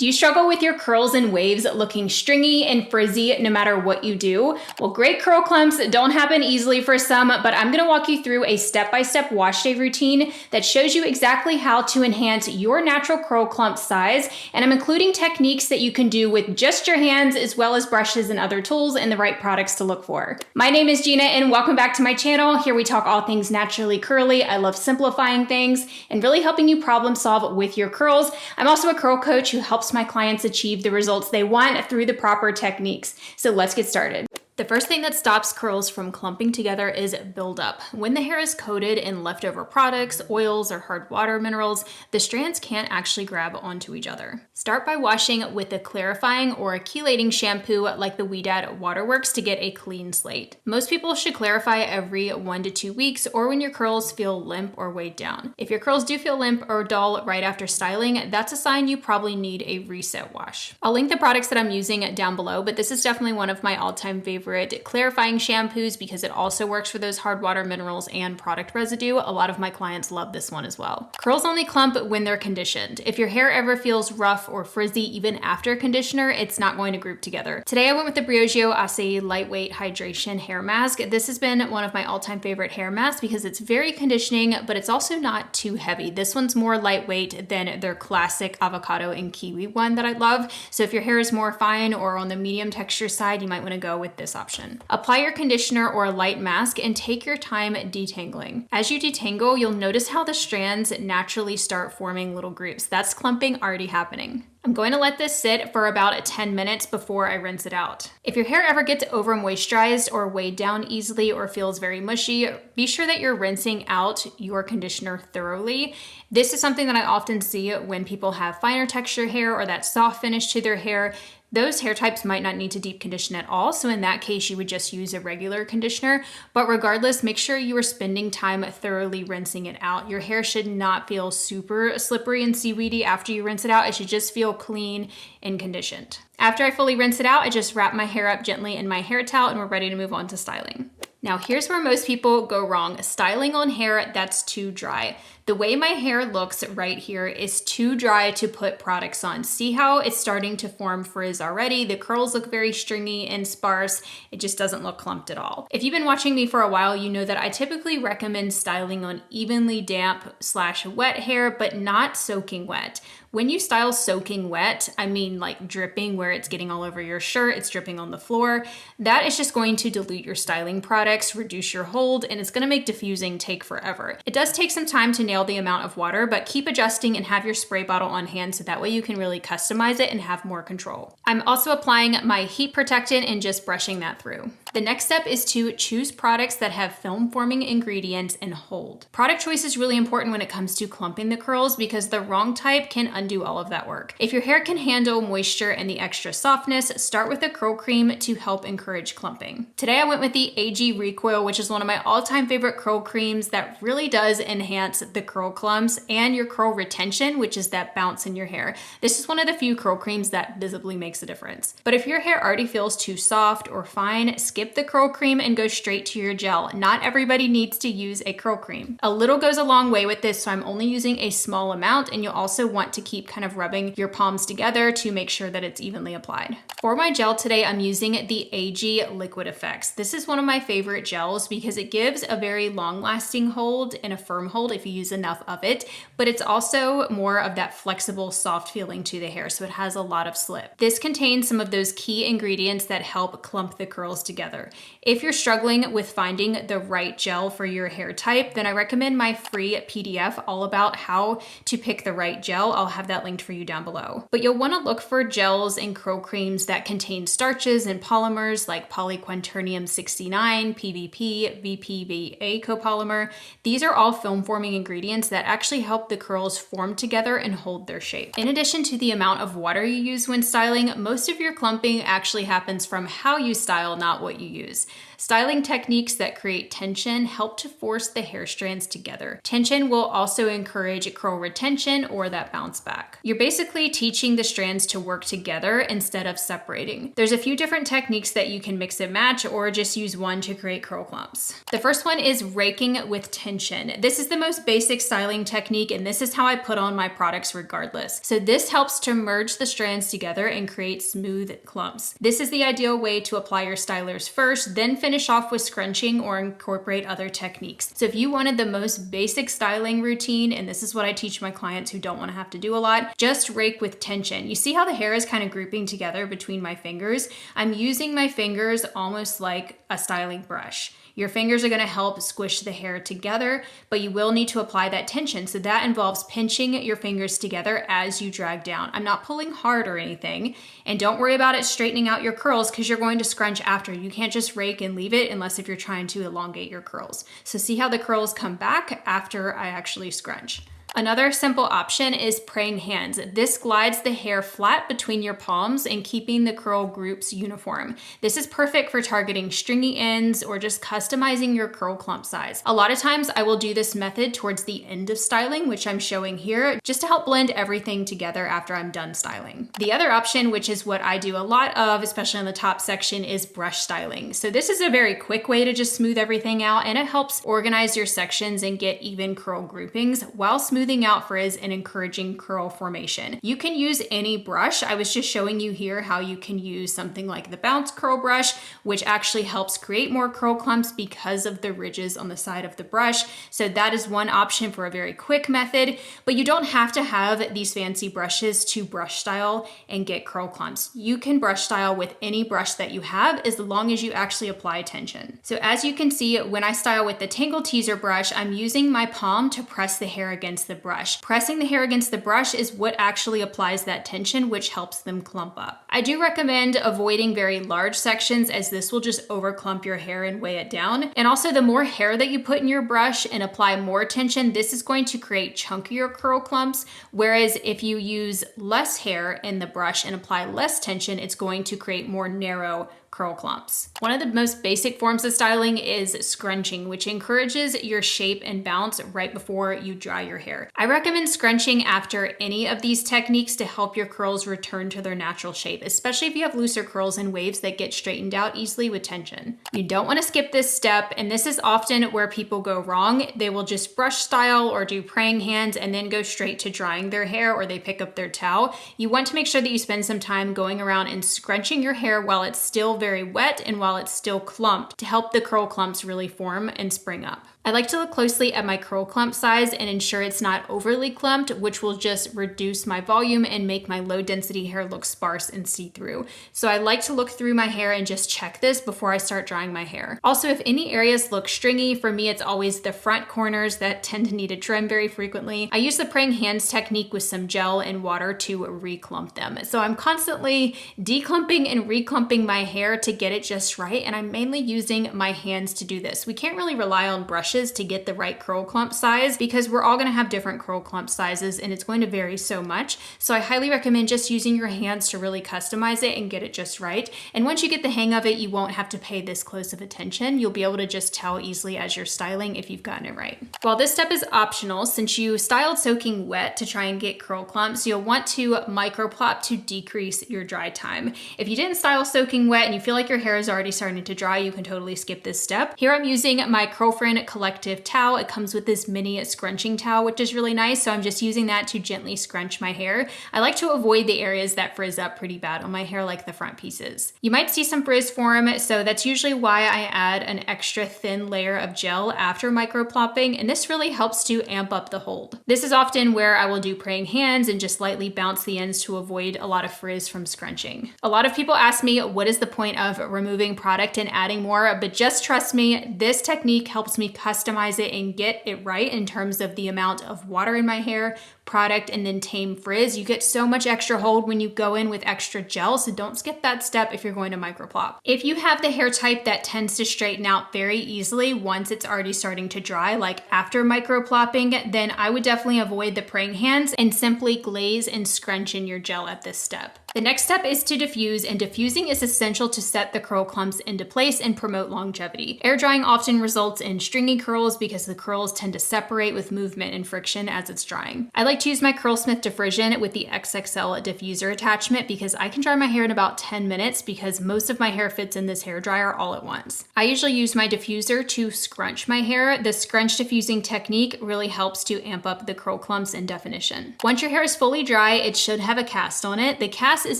Do you struggle with your curls and waves looking stringy and frizzy no matter what you do? Well, great curl clumps don't happen easily for some, but I'm gonna walk you through a step-by-step wash day routine that shows you exactly how to enhance your natural curl clump size, and I'm including techniques that you can do with just your hands as well as brushes and other tools and the right products to look for. My name is Gina and welcome back to my channel. Here we talk all things naturally curly. I love simplifying things and really helping you problem solve with your curls. I'm also a curl coach who helps my clients achieve the results they want through the proper techniques. So let's get started. The first thing that stops curls from clumping together is buildup. When the hair is coated in leftover products, oils, or hard water minerals, the strands can't actually grab onto each other. Start by washing with a clarifying or a chelating shampoo like the Weedad Waterworks to get a clean slate. Most people should clarify every 1 to 2 weeks or when your curls feel limp or weighed down. If your curls do feel limp or dull right after styling, that's a sign you probably need a reset wash. I'll link the products that I'm using down below, but this is definitely one of my all-time favorite clarifying shampoos because it also works for those hard water minerals and product residue. A lot of my clients love this one as well. Curls only clump when they're conditioned. If your hair ever feels rough or frizzy even after conditioner, it's not going to group together. Today I went with the Briogeo Acai Lightweight Hydration Hair Mask. This has been one of my all-time favorite hair masks because it's very conditioning, but it's also not too heavy. This one's more lightweight than their classic avocado and kiwi one that I love. So if your hair is more fine or on the medium texture side, you might want to go with this option. Apply your conditioner or a light mask and take your time detangling. As you detangle, you'll notice how the strands naturally start forming little groups. That's clumping already happening. I'm going to let this sit for about 10 minutes before I rinse it out. If your hair ever gets over moisturized or weighed down easily or feels very mushy, be sure that you're rinsing out your conditioner thoroughly. This is something that I often see when people have finer texture hair or that soft finish to their hair. Those hair types might not need to deep condition at all, so in that case, you would just use a regular conditioner. But regardless, make sure you are spending time thoroughly rinsing it out. Your hair should not feel super slippery and seaweedy after you rinse it out. It should just feel clean and conditioned. After I fully rinse it out, I just wrap my hair up gently in my hair towel and we're ready to move on to styling. Now here's where most people go wrong. Styling on hair that's too dry. The way my hair looks right here is too dry to put products on. See how it's starting to form frizz already? The curls look very stringy and sparse. It just doesn't look clumped at all. If you've been watching me for a while, you know that I typically recommend styling on evenly damp/wet hair, but not soaking wet. When you style soaking wet, I mean like dripping where it's getting all over your shirt, it's dripping on the floor. That is just going to dilute your styling products, reduce your hold, and it's gonna make diffusing take forever. It does take some time to nail the amount of water, but keep adjusting and have your spray bottle on hand so that way you can really customize it and have more control. I'm also applying my heat protectant and just brushing that through. The next step is to choose products that have film-forming ingredients and hold. Product choice is really important when it comes to clumping the curls because the wrong type can undo all of that work. If your hair can handle moisture and the extra softness, start with a curl cream to help encourage clumping. Today I went with the Acai Recoil, which is one of my all-time favorite curl creams that really does enhance the curl clumps and your curl retention, which is that bounce in your hair. This is one of the few curl creams that visibly makes a difference. But if your hair already feels too soft or fine, skip the curl cream and go straight to your gel. Not everybody needs to use a curl cream. A little goes a long way with this, so I'm only using a small amount, and you'll also want to keep kind of rubbing your palms together to make sure that it's evenly applied. For my gel today, I'm using the Acai Liquid Effects. This is one of my favorite gels because it gives a very long-lasting hold and a firm hold if you use enough of it, but it's also more of that flexible, soft feeling to the hair, so it has a lot of slip. This contains some of those key ingredients that help clump the curls together. If you're struggling with finding the right gel for your hair type, then I recommend my free PDF all about how to pick the right gel. I'll have that linked for you down below. But you'll want to look for gels and curl creams that contain starches and polymers like polyquaternium 69, PVP, VPVA copolymer. These are all film-forming ingredients that actually help the curls form together and hold their shape. In addition to the amount of water you use when styling, most of your clumping actually happens from how you style, not what you use. Styling techniques that create tension help to force the hair strands together. Tension will also encourage curl retention or that bounce back. You're basically teaching the strands to work together instead of separating. There's a few different techniques that you can mix and match or just use one to create curl clumps. The first one is raking with tension. This is the most basic basic styling technique, and this is how I put on my products regardless. So this helps to merge the strands together and create smooth clumps. This is the ideal way to apply your stylers first, then finish off with scrunching or incorporate other techniques. So if you wanted the most basic styling routine, and this is what I teach my clients who don't want to have to do a lot, just rake with tension. You see how the hair is kind of grouping together between my fingers? I'm using my fingers almost like a styling brush. Your fingers are going to help squish the hair together, but you will need to apply that tension. So that involves pinching your fingers together as you drag down. I'm not pulling hard or anything. And don't worry about it straightening out your curls because you're going to scrunch after. You can't just rake and leave it unless if you're trying to elongate your curls. So see how the curls come back after I actually scrunch. Another simple option is praying hands. This glides the hair flat between your palms and keeping the curl groups uniform. This is perfect for targeting stringy ends or just customizing your curl clump size. A lot of times I will do this method towards the end of styling, which I'm showing here, just to help blend everything together after I'm done styling. The other option, which is what I do a lot of, especially on the top section, is brush styling. So this is a very quick way to just smooth everything out, and it helps organize your sections and get even curl groupings while smoothing out frizz and encouraging curl formation. You can use any brush. I was just showing you here how you can use something like the bounce curl brush, which actually helps create more curl clumps because of the ridges on the side of the brush. So that is one option for a very quick method, but you don't have to have these fancy brushes to brush style and get curl clumps. You can brush style with any brush that you have as long as you actually apply tension. So as you can see, when I style with the Tangle Teezer brush, I'm using my palm to press the hair against the brush. Pressing the hair against the brush is what actually applies that tension, which helps them clump up. I do recommend avoiding very large sections as this will just over clump your hair and weigh it down. And also the more hair that you put in your brush and apply more tension, this is going to create chunkier curl clumps. Whereas if you use less hair in the brush and apply less tension, it's going to create more narrow curl clumps. One of the most basic forms of styling is scrunching, which encourages your shape and bounce right before you dry your hair. I recommend scrunching after any of these techniques to help your curls return to their natural shape, especially if you have looser curls and waves that get straightened out easily with tension. You don't want to skip this step, and this is often where people go wrong. They will just brush style or do praying hands and then go straight to drying their hair, or they pick up their towel. You want to make sure that you spend some time going around and scrunching your hair while it's still very wet and while it's still clumped to help the curl clumps really form and spring up. I like to look closely at my curl clump size and ensure it's not overly clumped, which will just reduce my volume and make my low density hair look sparse and see-through. So I like to look through my hair and just check this before I start drying my hair. Also, if any areas look stringy, for me it's always the front corners that tend to need a trim very frequently. I use the praying hands technique with some gel and water to re-clump them. So I'm constantly declumping and reclumping my hair to get it just right, and I'm mainly using my hands to do this. We can't really rely on brushes to get the right curl clump size because we're all going to have different curl clump sizes and it's going to vary so much. So I highly recommend just using your hands to really customize it and get it just right. And once you get the hang of it, you won't have to pay this close of attention. You'll be able to just tell easily as you're styling if you've gotten it right. While this step is optional, since you styled soaking wet to try and get curl clumps, you'll want to microplop to decrease your dry time. If you didn't style soaking wet and you feel like your hair is already starting to dry, you can totally skip this step. Here I'm using my Curlfriend Collective towel. It comes with this mini scrunching towel, which is really nice. So I'm just using that to gently scrunch my hair. I like to avoid the areas that frizz up pretty bad on my hair, like the front pieces. You might see some frizz form, so that's usually why I add an extra thin layer of gel after microplopping, and this really helps to amp up the hold. This is often where I will do praying hands and just lightly bounce the ends to avoid a lot of frizz from scrunching. A lot of people ask me, what is the point of removing product and adding more? But just trust me, this technique helps me customize it and get it right in terms of the amount of water in my hair, product, and then tame frizz. You get so much extra hold when you go in with extra gel, so don't skip that step if you're going to microplop. If you have the hair type that tends to straighten out very easily once it's already starting to dry, like after microplopping, then I would definitely avoid the praying hands and simply glaze and scrunch in your gel at this step. The next step is to diffuse, and diffusing is essential to set the curl clumps into place and promote longevity. Air drying often results in stringy curls because the curls tend to separate with movement and friction as it's drying. I like to use my Curlsmith Diffusion with the XXL diffuser attachment because I can dry my hair in about 10 minutes because most of my hair fits in this hair dryer all at once. I usually use my diffuser to scrunch my hair. The scrunch diffusing technique really helps to amp up the curl clumps and definition. Once your hair is fully dry, it should have a cast on it. The cast is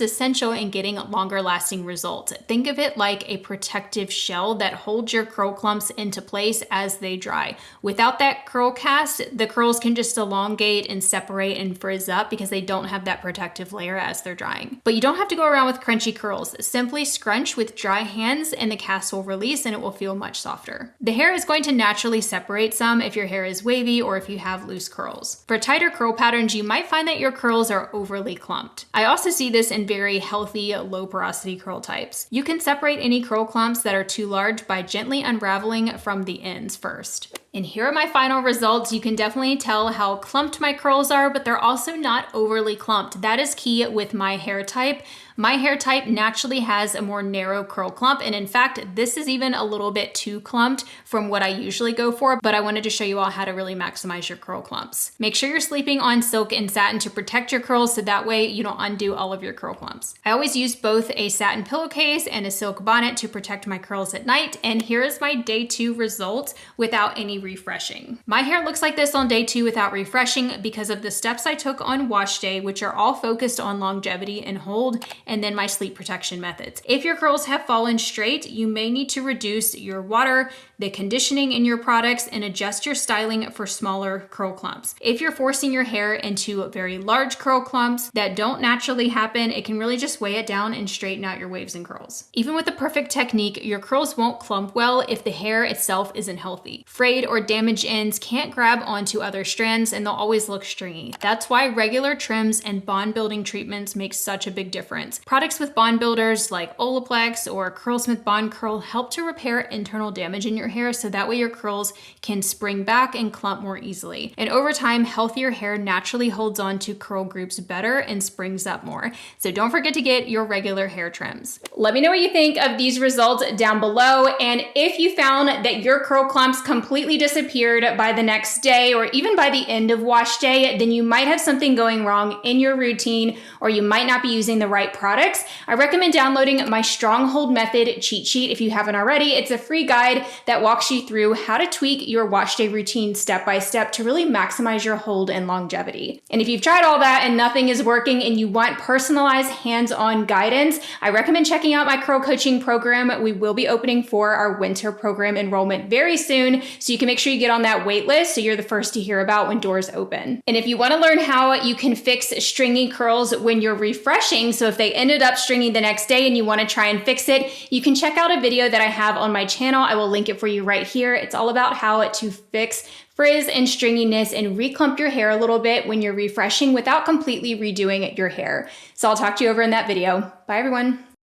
essential in getting longer lasting results. Think of it like a protective shell that holds your curl clumps into place as they dry. Without that curl cast, the curls can just elongate and separate and frizz up because they don't have that protective layer as they're drying. But you don't have to go around with crunchy curls. Simply scrunch with dry hands and the cast will release and it will feel much softer. The hair is going to naturally separate some if your hair is wavy or if you have loose curls. For tighter curl patterns, you might find that your curls are overly clumped. I also see this in very healthy, low porosity curl types. You can separate any curl clumps that are too large by gently unraveling from the ends first. And here are my final results. You can definitely tell how clumped my curls are, but they're also not overly clumped. That is key with my hair type. My hair type naturally has a more narrow curl clump, and in fact, this is even a little bit too clumped from what I usually go for, but I wanted to show you all how to really maximize your curl clumps. Make sure you're sleeping on silk and satin to protect your curls so that way you don't undo all of your curl clumps. I always use both a satin pillowcase and a silk bonnet to protect my curls at night, and here is my day 2 result without any refreshing. My hair looks like this on day 2 without refreshing because of the steps I took on wash day, which are all focused on longevity and hold, and then my sleep protection methods. If your curls have fallen straight, you may need to reduce your water, the conditioning in your products, and adjust your styling for smaller curl clumps. If you're forcing your hair into very large curl clumps that don't naturally happen, it can really just weigh it down and straighten out your waves and curls. Even with the perfect technique, your curls won't clump well if the hair itself isn't healthy. Frayed or damaged ends can't grab onto other strands and they'll always look stringy. That's why regular trims and bond building treatments make such a big difference. Products with bond builders like Olaplex or Curlsmith Bond Curl help to repair internal damage in your hair so that way your curls can spring back and clump more easily. And over time, healthier hair naturally holds on to curl groups better and springs up more. So don't forget to get your regular hair trims. Let me know what you think of these results down below. And if you found that your curl clumps completely disappeared by the next day or even by the end of wash day, then you might have something going wrong in your routine or you might not be using the right products. I recommend downloading my Stronghold Method cheat sheet if you haven't already. It's a free guide that walks you through how to tweak your wash day routine step by step to really maximize your hold and longevity. And if you've tried all that and nothing is working and you want personalized hands-on guidance, I recommend checking out my curl coaching program. We will be opening for our winter program enrollment very soon, so you can make sure you get on that wait list so you're the first to hear about when doors open. And if you want to learn how you can fix stringy curls when you're refreshing, so if they ended up stringy the next day and you want to try and fix it, you can check out a video that I have on my channel. I will link it for you right here. It's all about how to fix frizz and stringiness and reclump your hair a little bit when you're refreshing without completely redoing your hair. So I'll talk to you over in that video. Bye everyone.